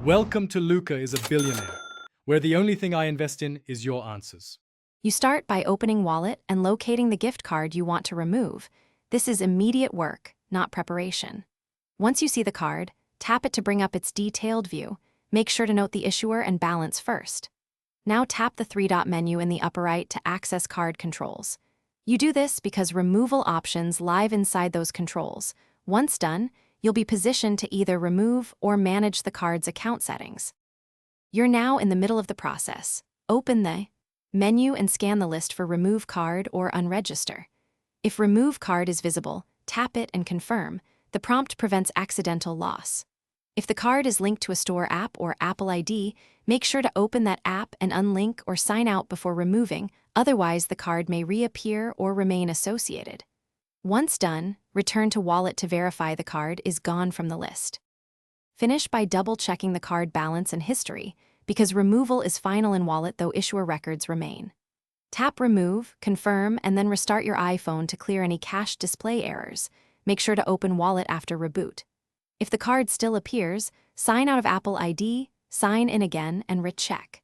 Welcome to Luca is a Billionaire, where the only thing I invest in is your answers. You start by opening Wallet and locating the gift card you want to remove. This is immediate work, not preparation. Once you see the card, tap it to bring up its detailed view. Make sure to note the issuer and balance first. Now tap the three-dot menu in the upper right to access card controls. You do this because removal options live inside those controls. Once done, you'll be positioned to either remove or manage the card's account settings. You're now in the middle of the process. Open the menu and scan the list for Remove Card or Unregister. If Remove Card is visible, tap it and confirm. The prompt prevents accidental loss. If the card is linked to a store app or Apple ID, make sure to open that app and unlink or sign out before removing, otherwise the card may reappear or remain associated. Once done, return to Wallet to verify the card is gone from the list. Finish by double-checking the card balance and history, because removal is final in Wallet though issuer records remain. Tap Remove, confirm, and then restart your iPhone to clear any cached display errors. Make sure to open Wallet after reboot. If the card still appears, sign out of Apple ID, sign in again, and recheck.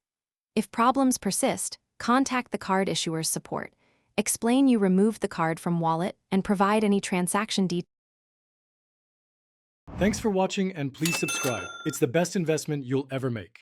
If problems persist, contact the card issuer's support. Explain you removed the card from Wallet and provide any transaction details. Thanks for watching and please subscribe. It's the best investment you'll ever make.